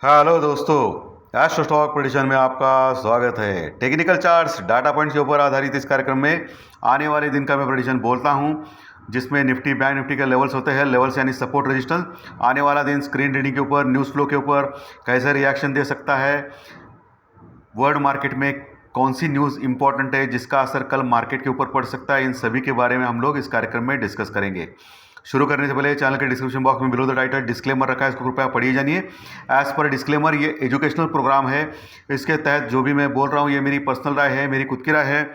Hello दोस्तों, astro stock prediction में आपका स्वागत है। टेक्निकल चार्ट्स डाटा पॉइंट्स के ऊपर आधारित इस कार्यक्रम में आने वाले दिन का मैं प्रेडिक्शन बोलता हूं, जिसमें निफ्टी बैंक निफ्टी के लेवल्स होते हैं। लेवल्स यानी सपोर्ट रेजिस्टेंस। आने वाला दिन स्क्रीन रीडिंग के ऊपर, न्यूज़ फ्लो के ऊपर कैसे रिएक्शन दे सकता है, वर्ल्ड मार्केट में कौन सी न्यूज़ इंपॉर्टेंट है जिसका असर कल मार्केट के ऊपर पड़ सकता है, इन सभी के बारे में हम लोग इस कार्यक्रम में डिस्कस करेंगे। शुरू करने से पहले चैनल के डिस्क्रिप्शन बॉक्स में बिलो द टाइटल डिस्क्लेमर रखा है, इसको कृपया पढ़िए जानिए। एज पर डिस्क्लेमर, ये एजुकेशनल प्रोग्राम है। इसके तहत जो भी मैं बोल रहा हूँ ये मेरी पर्सनल राय है, मेरी खुद की राय है।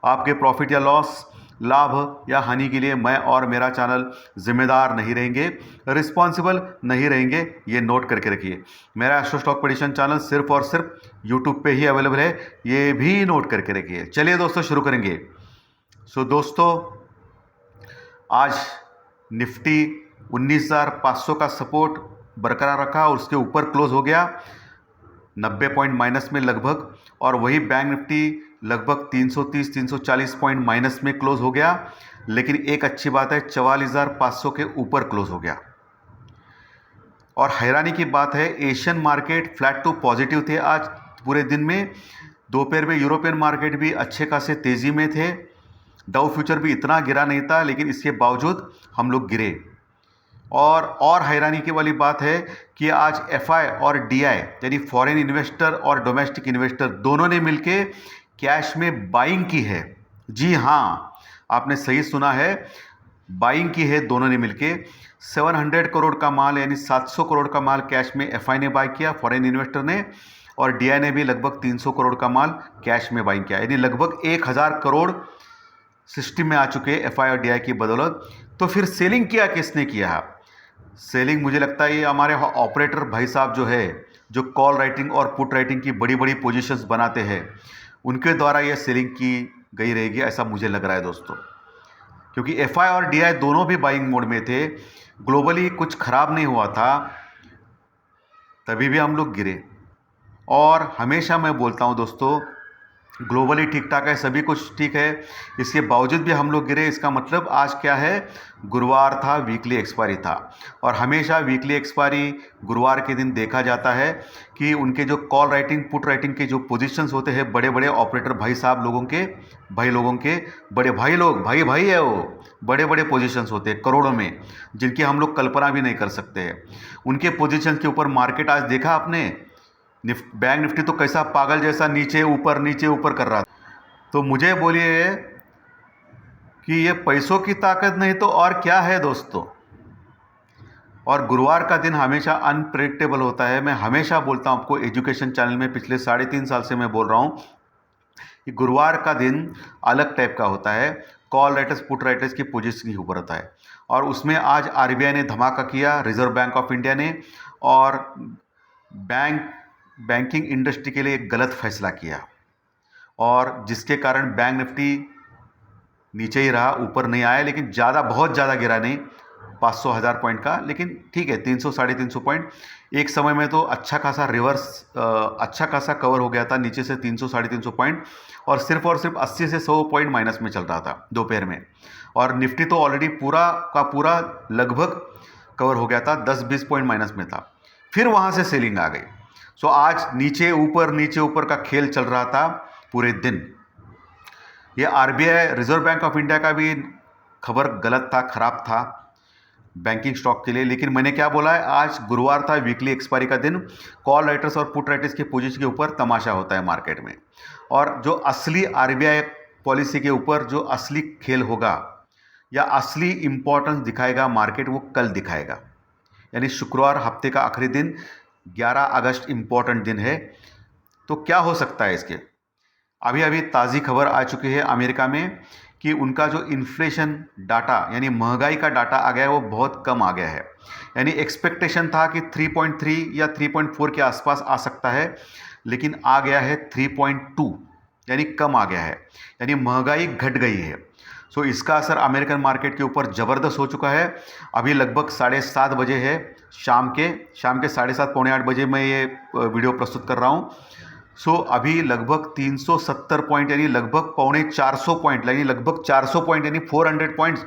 आपके प्रॉफिट या लॉस, लाभ या हानि के लिए मैं और मेरा चैनल जिम्मेदार नहीं रहेंगे, रिस्पॉन्सिबल नहीं रहेंगे, ये नोट करके रखिए। मेरा एस्ट्रो स्टॉक प्रेडिक्शन चैनल सिर्फ और सिर्फ यूट्यूब पे ही अवेलेबल है, ये भी नोट करके रखिए। चलिए दोस्तों शुरू करेंगे। दोस्तों, आज निफ्टी 19,500 का सपोर्ट बरकरार रखा और उसके ऊपर क्लोज हो गया 90 पॉइंट माइनस में लगभग, और वही बैंक निफ्टी लगभग 330-340 पॉइंट माइनस में क्लोज हो गया। लेकिन एक अच्छी बात है, 44,500 के ऊपर क्लोज हो गया। और हैरानी की बात है, Asian market flat to positive थे आज पूरे दिन में। दोपहर में यूरोपियन मार्केट भी अच्छे खासे तेज़ी में थे। डाउ फ्यूचर भी इतना गिरा नहीं था, लेकिन इसके बावजूद हम लोग गिरे। और हैरानी की वाली बात है कि आज एफआई और डीआई यानी फॉरेन इन्वेस्टर और डोमेस्टिक इन्वेस्टर दोनों ने मिलके कैश में बाइंग की है। जी हाँ, आपने सही सुना है, बाइंग की है दोनों ने मिलके। 700 करोड़ का माल यानी 700 करोड़ का माल कैश में एफआई ने बाई किया, फॉरेन इन्वेस्टर ने, और डीआई ने भी लगभग 300 करोड़ का माल कैश में बाइंग किया, यानी लगभग 1000 करोड़ सिस्टम में आ चुके हैं एफआई और डीआई की बदौलत। तो फिर सेलिंग किया किसने किया? सेलिंग मुझे लगता है ये हमारे ऑपरेटर भाई साहब जो है, जो कॉल राइटिंग और पुट राइटिंग की बड़ी बड़ी पोजीशंस बनाते हैं, उनके द्वारा ये सेलिंग की गई रहेगी, ऐसा मुझे लग रहा है दोस्तों। क्योंकि एफआई और डीआई दोनों भी बाइंग मोड में थे, ग्लोबली कुछ खराब नहीं हुआ था, तभी भी हम लोग गिरे। और हमेशा मैं बोलता हूँ दोस्तों, ग्लोबली ठीक ठाक है, सभी कुछ ठीक है, इसके बावजूद भी हम लोग गिरे। इसका मतलब आज क्या है, गुरुवार था, वीकली एक्सपायरी था। और हमेशा वीकली एक्सपायरी गुरुवार के दिन देखा जाता है कि उनके जो कॉल राइटिंग पुट राइटिंग के जो पोजीशंस होते हैं, बड़े बड़े ऑपरेटर भाई साहब लोगों के, बड़े भाई लोग, भाई है वो, बड़े बड़े पोजीशंस होते हैं करोड़ों में, जिनकी हम लोग कल्पना भी नहीं कर सकते हैं। उनके पोजीशन के ऊपर मार्केट आज देखा आपने, बैंक निफ्टी तो कैसा पागल जैसा नीचे ऊपर कर रहा था। तो मुझे बोलिए कि ये पैसों की ताकत नहीं तो और क्या है दोस्तों। और गुरुवार का दिन हमेशा अनप्रेडिक्टेबल होता है। मैं हमेशा बोलता हूँ आपको, एजुकेशन चैनल में पिछले 3.5 साल से मैं बोल रहा हूँ कि गुरुवार का दिन अलग टाइप का होता है, कॉल राइटर्स पुट राइटर्स की पोजीशन के ऊपर होता है। और उसमें आज आरबीआई ने धमाका किया, रिजर्व बैंक ऑफ इंडिया ने, और बैंकिंग इंडस्ट्री के लिए एक गलत फैसला किया, और जिसके कारण बैंक निफ्टी नीचे ही रहा, ऊपर नहीं आया। लेकिन बहुत ज़्यादा गिरा नहीं, 500-1000 पॉइंट का, लेकिन ठीक है, 300-350 पॉइंट। एक समय में तो अच्छा खासा रिवर्स, अच्छा खासा कवर हो गया था नीचे से 300-350 पॉइंट, और सिर्फ 80 से 100 पॉइंट माइनस में चल रहा था दोपहर में। और निफ्टी तो ऑलरेडी पूरा का पूरा लगभग कवर हो गया था, 10-20 पॉइंट माइनस में था। फिर वहाँ से सेलिंग आ गई। सो आज नीचे ऊपर का खेल चल रहा था पूरे दिन। ये RBI, reserve bank of India का भी खबर गलत था, खराब था बैंकिंग स्टॉक के लिए। लेकिन मैंने क्या बोला है, आज गुरुवार था, वीकली एक्सपायरी का दिन, कॉल राइटर्स और पुट राइटर्स की पोजीशन के ऊपर तमाशा होता है मार्केट में। और जो असली आरबीआई पॉलिसी के ऊपर जो असली खेल होगा या असली इंपॉर्टेंस दिखाएगा मार्केट, वो कल दिखाएगा। यानी शुक्रवार, हफ्ते का आखिरी दिन, 11 अगस्त इंपॉर्टेंट दिन है। तो क्या हो सकता है इसके? अभी ताज़ी खबर आ चुकी है अमेरिका में कि उनका जो इन्फ्लेशन डाटा यानी महंगाई का डाटा आ गया है, वो बहुत कम आ गया है। यानी एक्सपेक्टेशन था कि 3.3 या 3.4 के आसपास आ सकता है, लेकिन आ गया है 3.2, यानी कम आ गया है, यानी महंगाई घट गई है। सो इसका असर अमेरिकन मार्केट के ऊपर ज़बरदस्त हो चुका है। अभी लगभग 7:30 बजे है, शाम के 7:30 पौने 8 बजे मैं ये वीडियो प्रस्तुत कर रहा हूँ। सो अभी लगभग 370 पॉइंट यानी लगभग पौने 400 पॉइंट, यानी लगभग 400 पॉइंट यानी 400 पॉइंट्स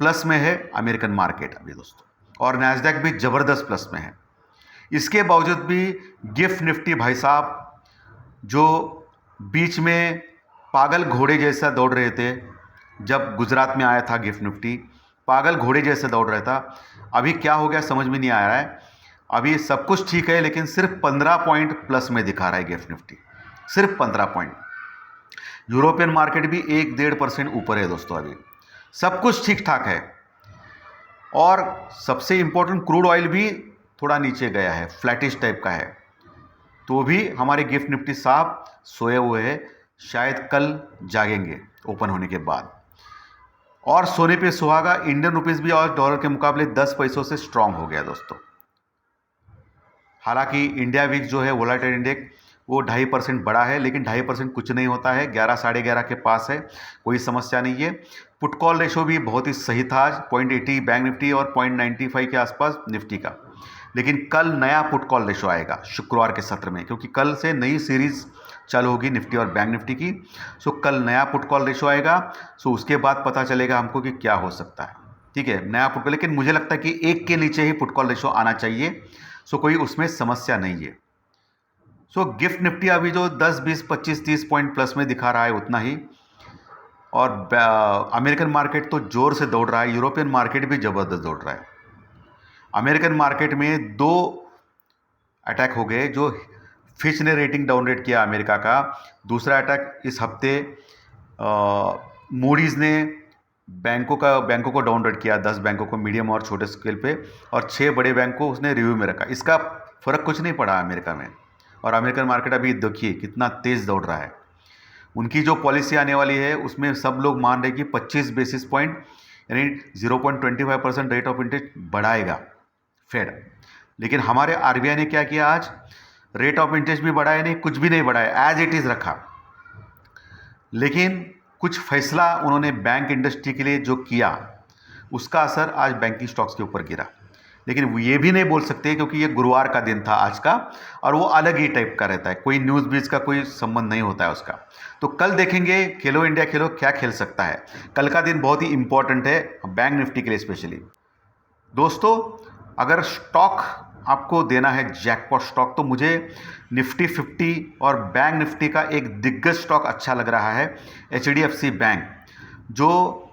प्लस में है अमेरिकन मार्केट अभी दोस्तों। और नैस्डैक भी ज़बरदस्त प्लस में है। इसके बावजूद भी गिफ्ट निफ्टी भाई साहब, जो बीच में पागल घोड़े जैसा दौड़ रहे थे, जब गुजरात में आया था गिफ्ट निफ्टी पागल घोड़े जैसे दौड़ रहा था, अभी क्या हो गया समझ में नहीं आ रहा है। अभी सब कुछ ठीक है, लेकिन सिर्फ 15 पॉइंट प्लस में दिखा रहा है गिफ्ट निफ्टी, सिर्फ 15 पॉइंट। यूरोपियन मार्केट भी 1-1.5% ऊपर है दोस्तों, अभी सब कुछ ठीक ठाक है। और सबसे इंपॉर्टेंट, क्रूड ऑयल भी थोड़ा नीचे गया है, फ्लैटिश टाइप का है। तो भी हमारे गिफ्ट निफ्टी साहब सोए हुए हैं, शायद कल जागेंगे ओपन होने के बाद। और सोने पे सुहागा, इंडियन रुपीस भी और डॉलर के मुकाबले 10 पैसों से स्ट्रांग हो गया दोस्तों। हालांकि इंडिया विक्स जो है वोलेटाइल इंडेक्स वो 2.5% बढ़ा है, लेकिन 2.5% कुछ नहीं होता है, 11 साढ़े 11 के पास है, कोई समस्या नहीं है। पुट कॉल रेशो भी बहुत ही सही था आज, 0.80 बैंक निफ्टी और 0.95 के आसपास निफ्टी का। लेकिन कल नया पुट कॉल रेशो आएगा शुक्रवार के सत्र में, क्योंकि कल से नई सीरीज चालू होगी निफ्टी और बैंक निफ्टी की। सो कल नया पुट कॉल रेशो आएगा। सो उसके बाद पता चलेगा हमको कि क्या हो सकता है। ठीक है, नया पुट कॉल, लेकिन मुझे लगता है कि 1 के नीचे ही पुट कॉल रेशो आना चाहिए। सो कोई उसमें समस्या नहीं है। सो गिफ्ट निफ्टी अभी जो 10, 20, 25, 30 पॉइंट प्लस में दिखा रहा है उतना ही। और अमेरिकन मार्केट तो जोर से दौड़ रहा है, यूरोपियन मार्केट भी ज़बरदस्त दौड़ रहा है। अमेरिकन मार्केट में 2 अटैक हो गए, जो फिच ने रेटिंग डाउनग्रेड किया अमेरिका का। दूसरा अटैक इस हफ्ते मूडीज़ ने बैंकों को डाउनग्रेड किया, 10 बैंकों को मीडियम और छोटे स्केल पे, और 6 बड़े बैंक को उसने रिव्यू में रखा। इसका फ़र्क कुछ नहीं पड़ा अमेरिका में। और अमेरिकन मार्केट अभी देखिए कितना तेज़ दौड़ रहा है। उनकी जो पॉलिसी आने वाली है उसमें सब लोग मान रहे कि 25 बेसिस पॉइंट यानी 0.25% रेट ऑफ इंटरेस्ट बढ़ाएगा फेड। लेकिन हमारे आरबीआई ने क्या किया आज, रेट ऑफ इंटरेस्ट भी बढ़ाया नहीं, कुछ भी नहीं बढ़ाया, एज इट इज़ रखा। लेकिन कुछ फैसला उन्होंने बैंक इंडस्ट्री के लिए जो किया, उसका असर आज बैंकिंग स्टॉक्स के ऊपर गिरा। लेकिन ये भी नहीं बोल सकते क्योंकि ये गुरुवार का दिन था आज का, और वो अलग ही टाइप का रहता है, कोई न्यूज़ बीज का कोई संबंध नहीं होता है उसका। तो कल देखेंगे खेलो इंडिया खेलो क्या खेल सकता है। कल का दिन बहुत ही इंपॉर्टेंट है बैंक निफ्टी के लिए स्पेशली। दोस्तों, अगर स्टॉक आपको देना है जैकपॉट स्टॉक, तो मुझे निफ्टी 50 और बैंक निफ्टी का एक दिग्गज स्टॉक अच्छा लग रहा है, HDFC बैंक, जो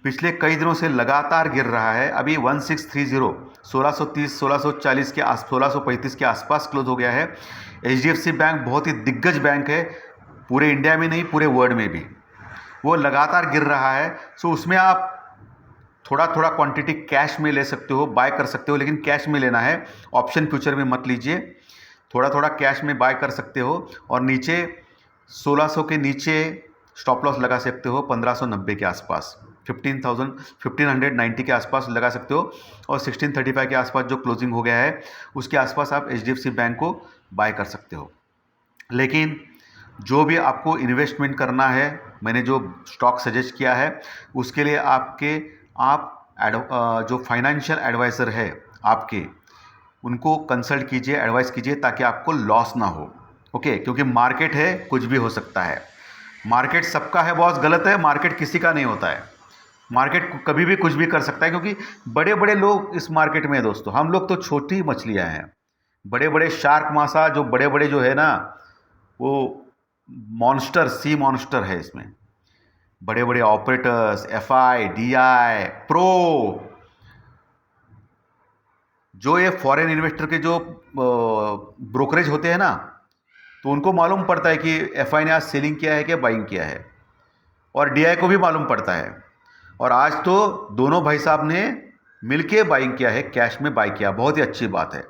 पिछले कई दिनों से लगातार गिर रहा है। अभी 1630 1630 1640 के 1635 के आसपास क्लोज हो गया है। HDFC बैंक बहुत ही दिग्गज बैंक है, पूरे इंडिया में नहीं पूरे वर्ल्ड में भी वो लगातार गिर रहा है। सो उसमें आप थोड़ा थोड़ा क्वांटिटी कैश में ले सकते हो, बाय कर सकते हो, लेकिन कैश में लेना है, ऑप्शन फ्यूचर में मत लीजिए। थोड़ा थोड़ा कैश में बाय कर सकते हो, और नीचे 1600 के नीचे स्टॉप लॉस लगा सकते हो, 1590 के आसपास, 1590 के आसपास लगा सकते हो। और 1635 के आसपास जो क्लोजिंग हो गया है उसके आसपास आप HDFC बैंक को बाय कर सकते हो। लेकिन जो भी आपको इन्वेस्टमेंट करना है, मैंने जो स्टॉक सजेस्ट किया है उसके लिए जो फाइनेंशियल एडवाइज़र है आपके, उनको कंसल्ट कीजिए, एडवाइस कीजिए, ताकि आपको लॉस ना हो। ओके, क्योंकि मार्केट है, कुछ भी हो सकता है। मार्केट सबका है बॉस, गलत है, मार्केट किसी का नहीं होता है। मार्केट कभी भी कुछ भी कर सकता है, क्योंकि बड़े बड़े लोग इस मार्केट में हैं दोस्तों, हम लोग तो छोटी मछलियां हैं। बड़े बड़े शार्क मासा, जो बड़े बड़े जो है ना, वो मॉन्स्टर, सी मॉन्स्टर है इसमें। बड़े बड़े ऑपरेटर्स, FI, DI, प्रो, जो ये फॉरेन इन्वेस्टर के जो ब्रोकरेज होते हैं ना, तो उनको मालूम पड़ता है कि FI ने आज सेलिंग किया है कि बाइंग किया है, और DI को भी मालूम पड़ता है। और आज तो दोनों भाई साहब ने मिलके बाइंग किया है, कैश में बाई किया, बहुत ही अच्छी बात है।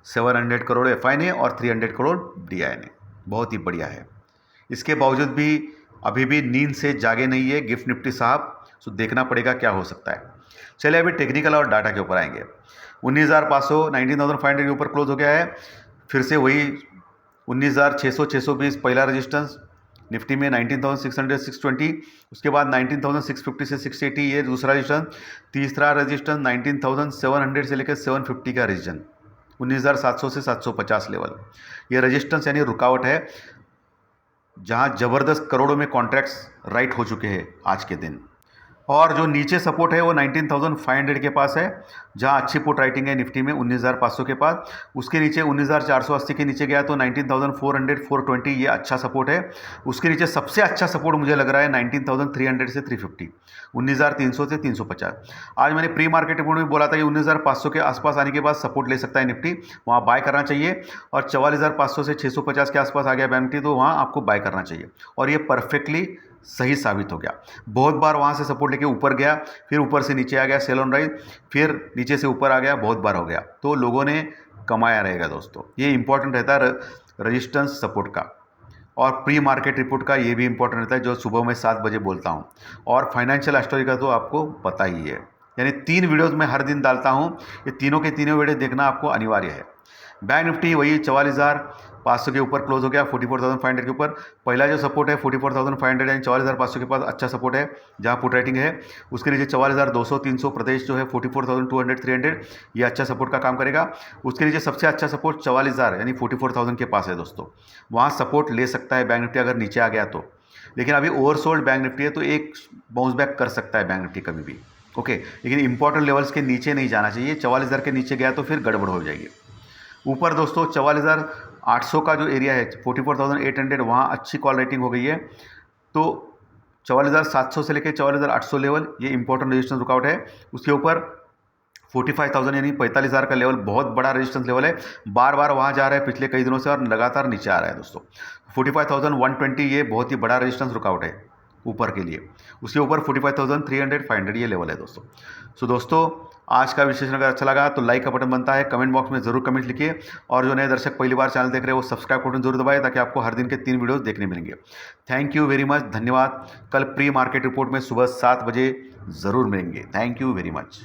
700 करोड़ FI ने और 300 करोड़ DI ने, बहुत ही बढ़िया है। इसके बावजूद भी अभी भी नींद से जागे नहीं है गिफ्ट निफ्टी साहब, सो देखना पड़ेगा क्या हो सकता है। चलिए अभी टेक्निकल और डाटा के ऊपर आएंगे। 19,500 19,500 के ऊपर क्लोज हो गया है। फिर से वही 19,600 620 पहला रेजिस्टेंस, निफ्टी में 19,600 620, उसके बाद 19,650 से 680 ये दूसरा रेजिस्टेंस, तीसरा रेजिस्टेंस 19,700 से लेकर 750 का रीजन, 19,700 से 750 लेवल, ये रेजिस्टेंस यानी रुकावट है, जहां ज़बरदस्त करोड़ों में कॉन्ट्रैक्ट्स राइट हो चुके हैं आज के दिन। और जो नीचे सपोर्ट है वो 19,500 के पास है, जहां अच्छी पुट राइटिंग है निफ्टी में 19,500 के पास। उसके नीचे 19,480 के नीचे गया तो 19,400 420 ये अच्छा सपोर्ट है। उसके नीचे सबसे अच्छा सपोर्ट मुझे लग रहा है 19,300 से 350, 19,300 से 350। आज मैंने प्री मार्केट रिपोर्ट में बोला था कि 19,500 के आसपास आने के बाद सपोर्ट ले सकता है निफ्टी, वहाँ बाय करना चाहिए। और 44,500 से 650 के आसपास आ गया बैंक निफ्टी, तो वहाँ आपको बाय करना चाहिए। और ये परफेक्टली सही साबित हो गया। बहुत बार वहाँ से सपोर्ट लेके ऊपर गया, फिर ऊपर से नीचे आ गया सेल ऑन राइज, फिर नीचे से ऊपर आ गया, बहुत बार हो गया। तो लोगों ने कमाया रहेगा दोस्तों। ये इंपॉर्टेंट रहता है रजिस्टेंस सपोर्ट का, और प्री मार्केट रिपोर्ट का ये भी इंपॉर्टेंट रहता है जो सुबह मैं 7 बजे बोलता हूँ। और फाइनेंशियल एस्ट्रोलॉजी का तो आपको पता ही है, यानी 3 वीडियोज़ मैं हर दिन डालता हूँ। ये तीनों के तीनों वीडियो देखना आपको अनिवार्य है। बैंक निफ्टी वही 44,500 के ऊपर क्लोज हो गया, 44,500 के ऊपर। पहला जो सपोर्ट है 44,500 यानी 44,500 के पास अच्छा सपोर्ट है जहां पुट राइटिंग है। उसके नीचे 44,200 300 प्रदेश जो है 44,200 300 ये अच्छा सपोर्ट का काम करेगा। उसके नीचे सबसे अच्छा सपोर्ट 44,000 यानी 44,000 के पास है दोस्तों, वहाँ सपोर्ट ले सकता है बैंक निफ्टी अगर नीचे आ गया तो। लेकिन अभी ओवरसोल्ड बैंक निफ्टी है तो एक बाउंस बैक कर सकता है बैंक निफ्टी कभी भी, ओके। लेकिन इंपॉर्टेंट लेवल्स के नीचे नहीं जाना चाहिए। 44,000 के नीचे गया तो फिर गड़बड़ हो जाएगी। ऊपर दोस्तों 44,800 का जो एरिया है 44,800 वहाँ अच्छी कॉल रेटिंग हो गई है। तो 44,700 से लेकर 44,800 लेवल ये इंपॉर्टेंट रेजिस्टेंस रुकआउट है। उसके ऊपर 45,000 यानी 45,000 का लेवल बहुत बड़ा रेजिस्टेंस लेवल है। बार बार वहाँ जा रहा है पिछले कई दिनों से और लगातार नीचे आ रहा है दोस्तों। 45,120 ये बहुत ही बड़ा रेजिस्टेंस रुकआउट है ऊपर के लिए। उसके ऊपर 45,300 500 ये लेवल है दोस्तों। सो दोस्तों आज का विश्लेषण अगर अच्छा लगा तो लाइक का बटन बनता है, कमेंट बॉक्स में ज़रूर कमेंट लिखिए। और जो नए दर्शक पहली बार चैनल देख रहे हैं वो सब्सक्राइब बटन जरूर दबाएं ताकि आपको हर दिन के 3 वीडियोस देखने मिलेंगे। थैंक यू वेरी मच, धन्यवाद। कल प्री मार्केट रिपोर्ट में सुबह 7 बजे ज़रूर मिलेंगे। Thank you very much.